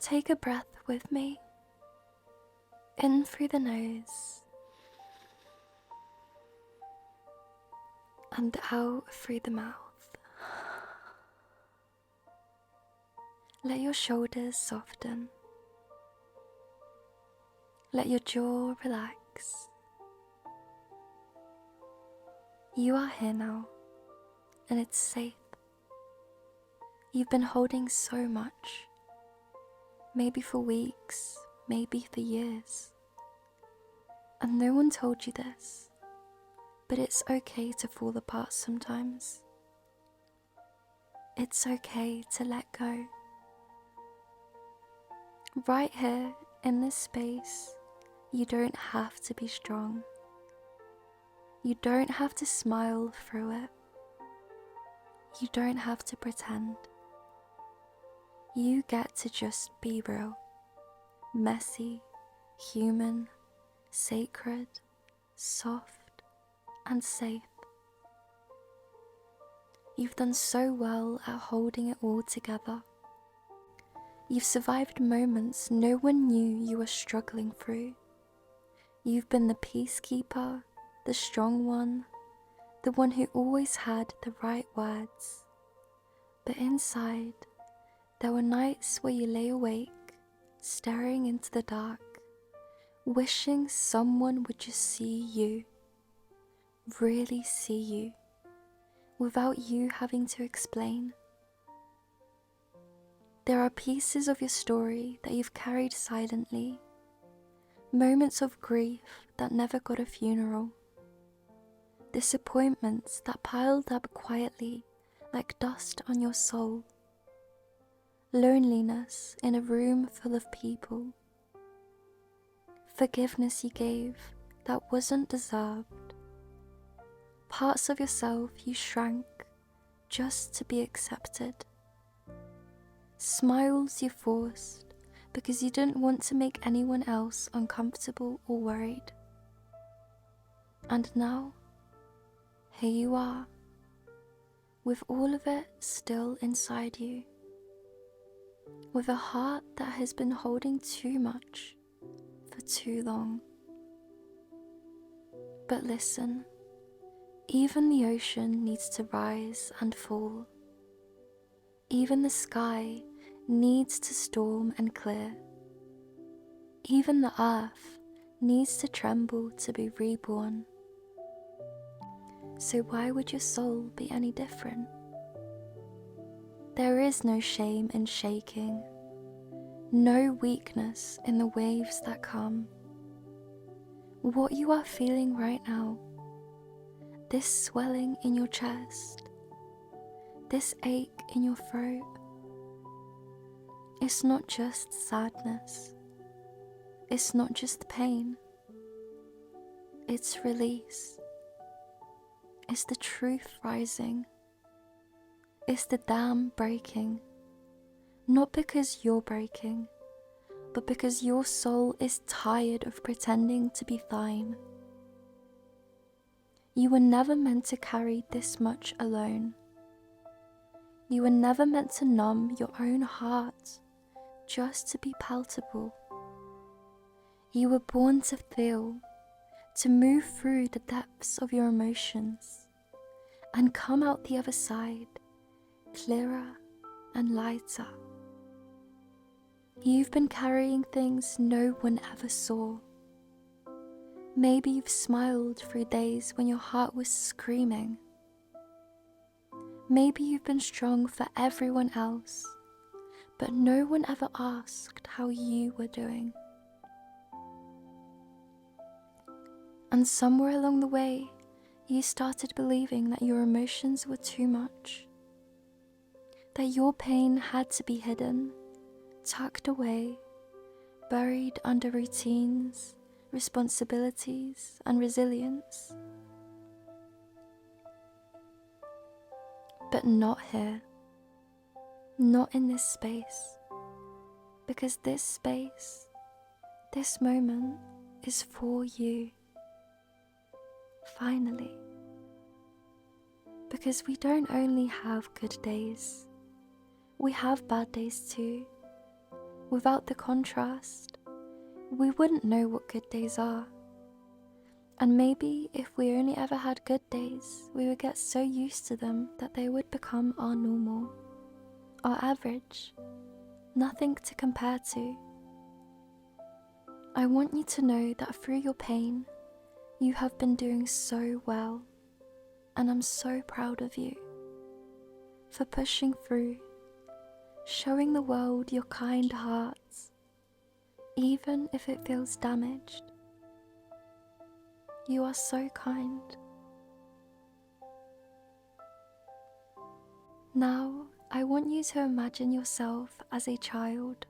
Take a breath with me. In through the nose and out through the mouth. Let your shoulders soften. Let your jaw relax. You are here now, and it's safe. You've been holding so much, maybe for weeks, maybe for years. And no one told you this, but it's okay to fall apart sometimes. It's okay to let go. Right here in this space, you don't have to be strong. You don't have to smile through it. You don't have to pretend. You get to just be real, messy, human, sacred, soft, and safe. You've done so well at holding it all together. You've survived moments no one knew you were struggling through. You've been the peacekeeper, the strong one, the one who always had the right words. But inside, there were nights where you lay awake, staring into the dark, wishing someone would just see you, really see you, without you having to explain. There are pieces of your story that you've carried silently, moments of grief that never got a funeral, disappointments that piled up quietly like dust on your soul, loneliness in a room full of people, forgiveness you gave that wasn't deserved, parts of yourself you shrank just to be accepted, smiles you forced because you didn't want to make anyone else uncomfortable or worried. And now, here you are, with all of it still inside you, with a heart that has been holding too much for too long. But listen, even the ocean needs to rise and fall. Even the sky needs to storm and clear. Even the earth needs to tremble to be reborn. So why would your soul be any different? There is no shame in shaking, no weakness in the waves that come. What you are feeling right now, this swelling in your chest, this ache in your throat, it's not just sadness, it's not just pain, it's release, it's the truth rising, it's the dam breaking, not because you're breaking, but because your soul is tired of pretending to be fine. You were never meant to carry this much alone. You were never meant to numb your own heart just to be palatable. You were born to feel, to move through the depths of your emotions and come out the other side clearer and lighter. You've been carrying things no one ever saw. Maybe you've smiled through days when your heart was screaming. Maybe you've been strong for everyone else, but no one ever asked how you were doing. And somewhere along the way, you started believing that your emotions were too much, that your pain had to be hidden, tucked away, buried under routines, responsibilities, and resilience. But not here, not in this space, because this space, this moment is for you. Finally. Because we don't only have good days, we have bad days too. Without the contrast, we wouldn't know what good days are. And maybe if we only ever had good days, we would get so used to them that they would become our normal, our average, nothing to compare to. I want you to know that through your pain, you have been doing so well, and I'm so proud of you for pushing through, showing the world your kind hearts, even if it feels damaged. You are so kind. Now, I want you to imagine yourself as a child.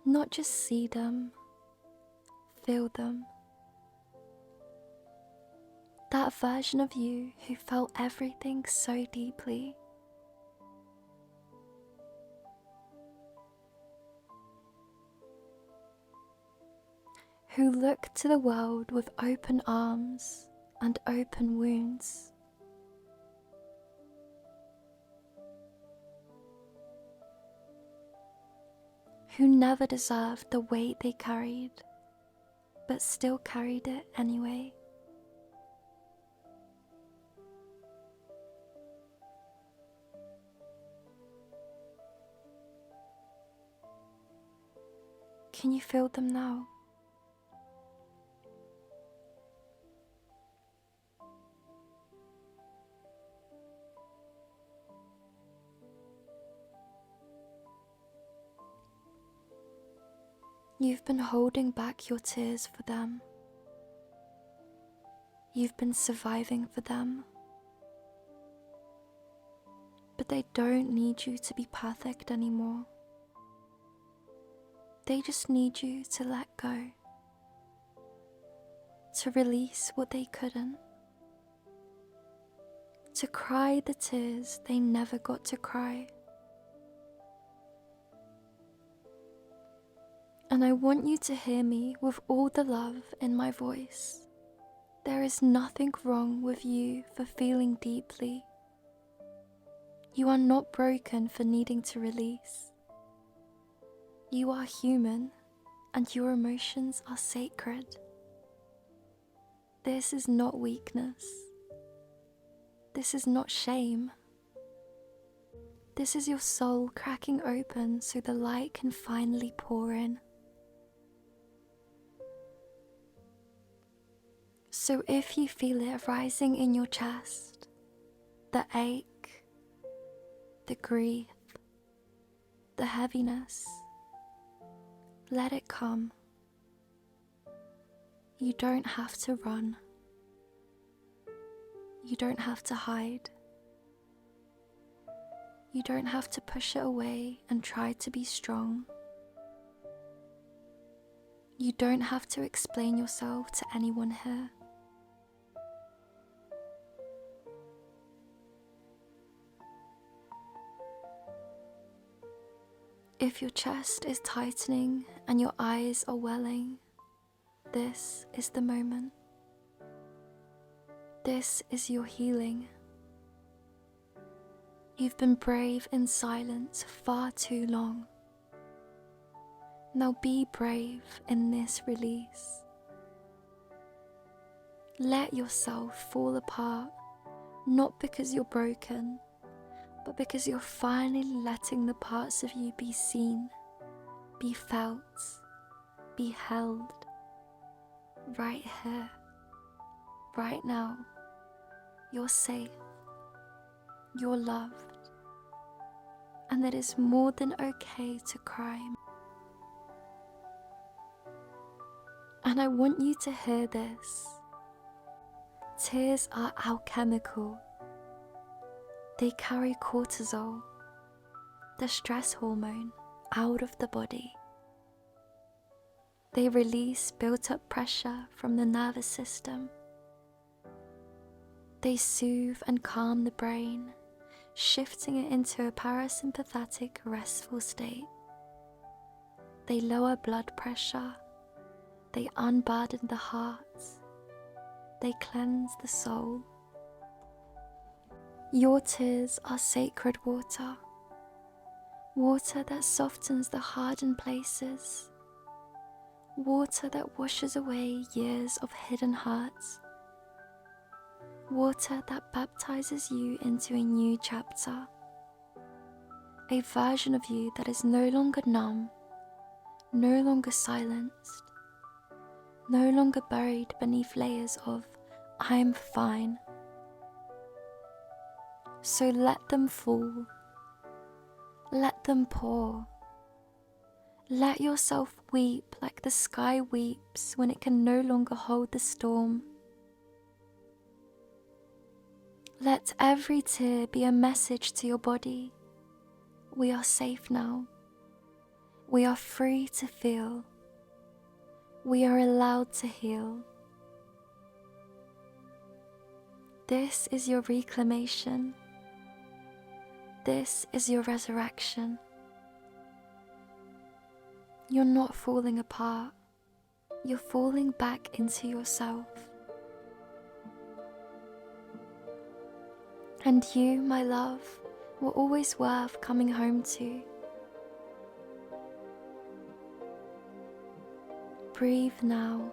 Not just see them, feel them. That version of you who felt everything so deeply. Who looked to the world with open arms and open wounds. Who never deserved the weight they carried, but still carried it anyway. Can you feel them now? You've been holding back your tears for them. You've been surviving for them. But they don't need you to be perfect anymore. They just need you to let go, to release what they couldn't, to cry the tears they never got to cry. And I want you to hear me with all the love in my voice. There is nothing wrong with you for feeling deeply. You are not broken for needing to release. You are human, and your emotions are sacred. This is not weakness. This is not shame. This is your soul cracking open so the light can finally pour in. So if you feel it rising in your chest, the ache, the grief, the heaviness, let it come. You don't have to run. You don't have to hide. You don't have to push it away and try to be strong. You don't have to explain yourself to anyone here. If your chest is tightening and your eyes are welling, this is the moment. This is your healing. You've been brave in silence far too long. Now be brave in this release. Let yourself fall apart, not because you're broken, but because you're finally letting the parts of you be seen, be felt, be held, right here, right now. You're safe, you're loved, and it is more than okay to cry. And I want you to hear this. Tears are alchemical. They carry cortisol, the stress hormone, out of the body. They release built-up pressure from the nervous system. They soothe and calm the brain, shifting it into a parasympathetic, restful state. They lower blood pressure. They unburden the heart. They cleanse the soul. Your tears are sacred water. Water that softens the hardened places. Water that washes away years of hidden hurts. Water that baptizes you into a new chapter. A version of you that is no longer numb, no longer silenced, no longer buried beneath layers of "I'm fine." So let them fall. Let them pour. Let yourself weep like the sky weeps when it can no longer hold the storm. Let every tear be a message to your body. We are safe now. We are free to feel. We are allowed to heal. This is your reclamation. This is your resurrection. You're not falling apart. You're falling back into yourself. And you, my love, were always worth coming home to. Breathe now.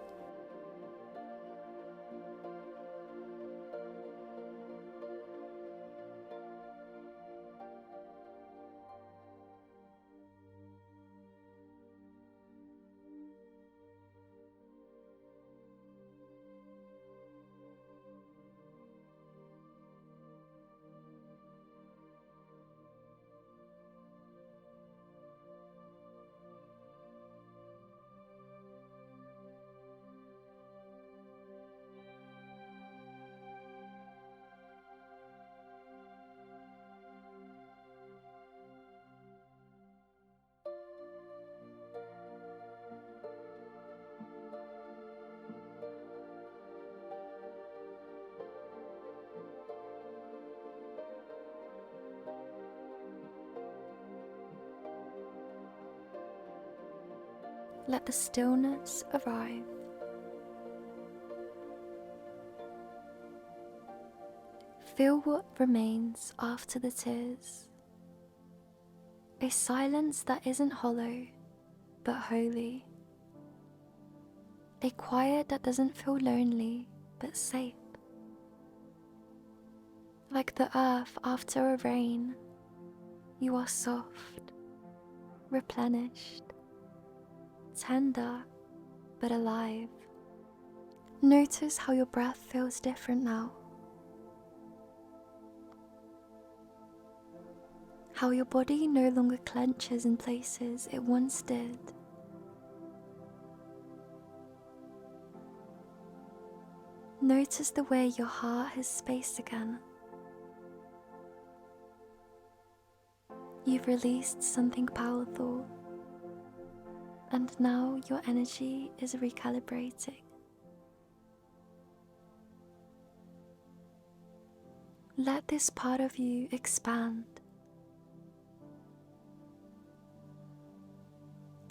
Let the stillness arrive. Feel what remains after the tears. A silence that isn't hollow, but holy. A quiet that doesn't feel lonely, but safe. Like the earth after a rain, you are soft, replenished, tender, but alive. Notice how your breath feels different now. How your body no longer clenches in places it once did. Notice the way your heart has space again. You've released something powerful, and now your energy is recalibrating. Let this part of you expand.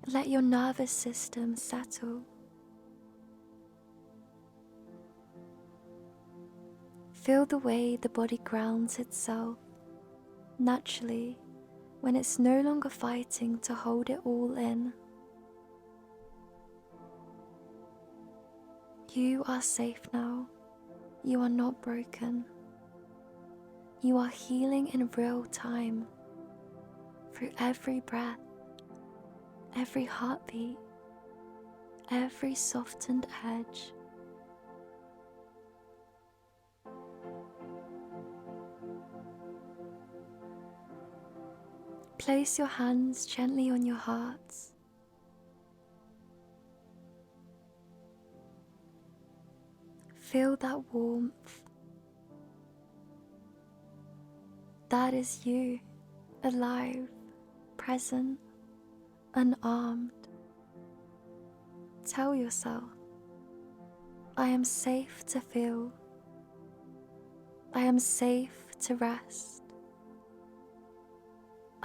Let your nervous system settle. Feel the way the body grounds itself naturally when it's no longer fighting to hold it all in. You are safe now. You are not broken. You are healing in real time through every breath, every heartbeat, every softened edge. Place your hands gently on your heart. Feel that warmth. That is you, alive, present, unarmed. Tell yourself, I am safe to feel. I am safe to rest.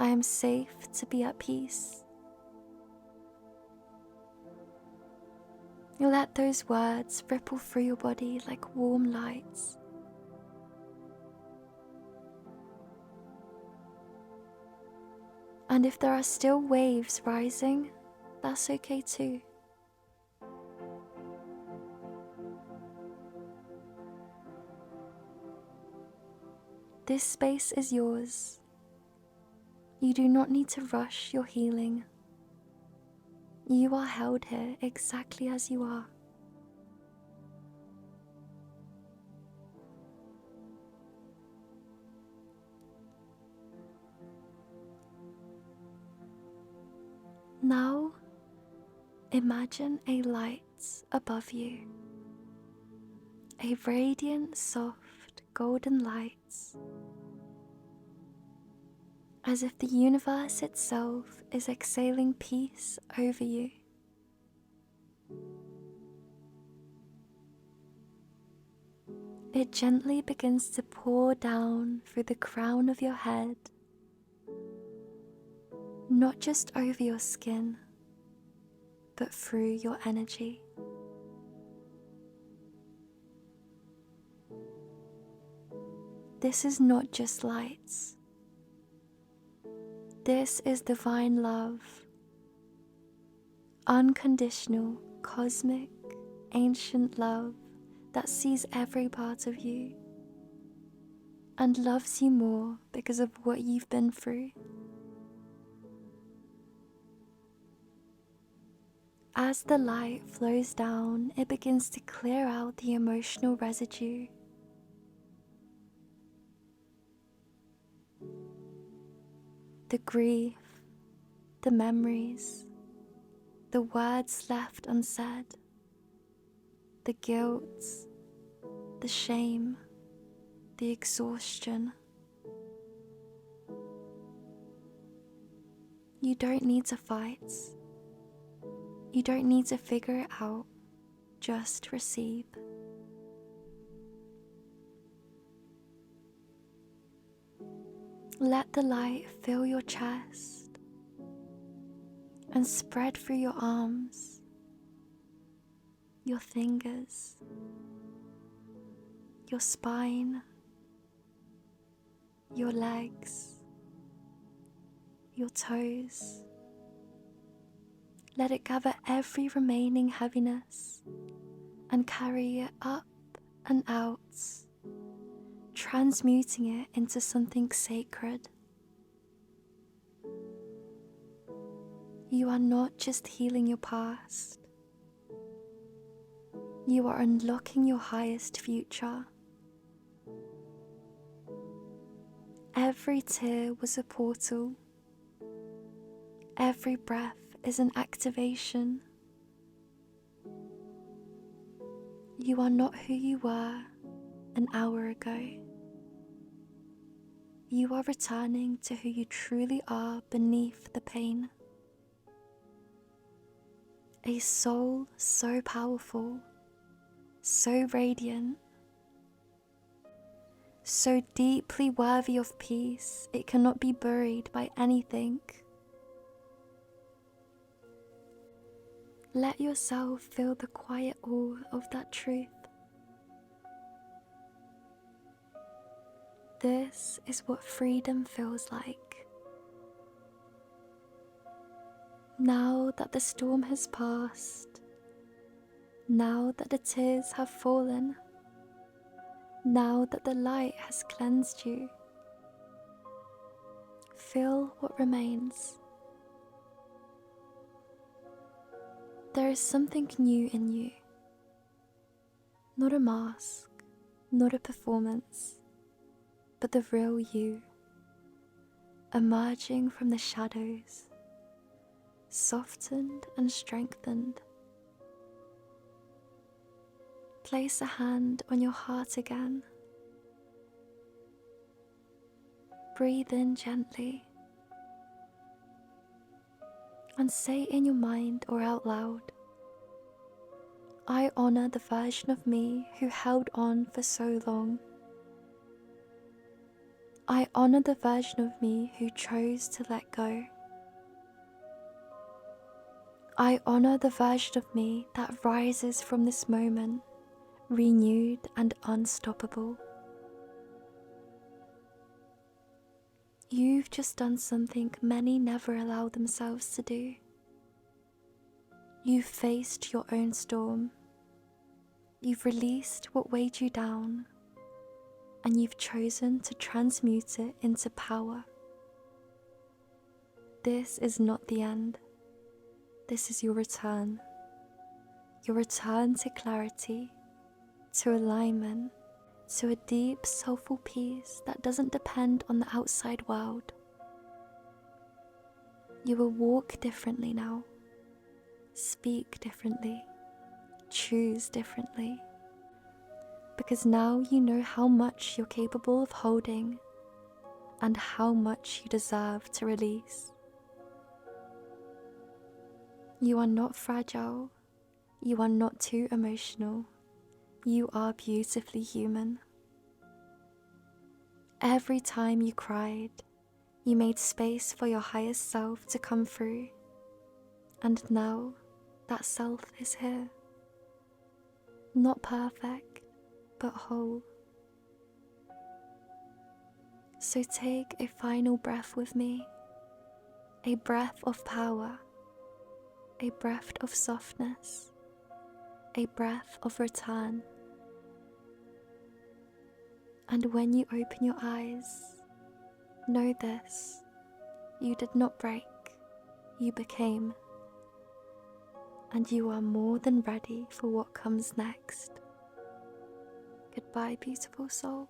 I am safe to be at peace. Let those words ripple through your body like warm lights. And if there are still waves rising, that's okay too. This space is yours. You do not need to rush your healing. You are held here exactly as you are. Now, imagine a light above you. A radiant, soft, golden light. As if the universe itself is exhaling peace over you. It gently begins to pour down through the crown of your head, not just over your skin, but through your energy. This is not just light. This is divine love, unconditional, cosmic, ancient love that sees every part of you and loves you more because of what you've been through. As the light flows down, it begins to clear out the emotional residue. The grief, the memories, the words left unsaid, the guilt, the shame, the exhaustion. You don't need to fight. You don't need to figure it out. Just receive. Let the light fill your chest and spread through your arms, your fingers, your spine, your legs, your toes. Let it gather every remaining heaviness and carry it up and out, transmuting it into something sacred. You are not just healing your past. You are unlocking your highest future. Every tear was a portal. Every breath is an activation. You are not who you were an hour ago. You are returning to who you truly are beneath the pain. A soul so powerful, so radiant, so deeply worthy of peace it cannot be buried by anything. Let yourself feel the quiet awe of that truth. This is what freedom feels like. Now that the storm has passed, now that the tears have fallen, now that the light has cleansed you, feel what remains. There is something new in you. Not a mask, not a performance, but the real you, emerging from the shadows, softened and strengthened. Place a hand on your heart again. Breathe in gently and say in your mind or out loud, I honor the version of me who held on for so long. I honor the version of me who chose to let go. I honor the version of me that rises from this moment, renewed and unstoppable. You've just done something many never allow themselves to do. You've faced your own storm. You've released what weighed you down, and you've chosen to transmute it into power. This is not the end. This is your return to clarity, to alignment, to a deep, soulful peace that doesn't depend on the outside world. You will walk differently now, speak differently, choose differently, because now you know how much you're capable of holding and how much you deserve to release. You are not fragile. You are not too emotional. You are beautifully human. Every time you cried, you made space for your highest self to come through. And now that self is here. Not perfect, but whole. So take a final breath with me. A breath of power. A breath of softness. A breath of return. And when you open your eyes, know this: you did not break, you became. And you are more than ready for what comes next. Goodbye, beautiful soul.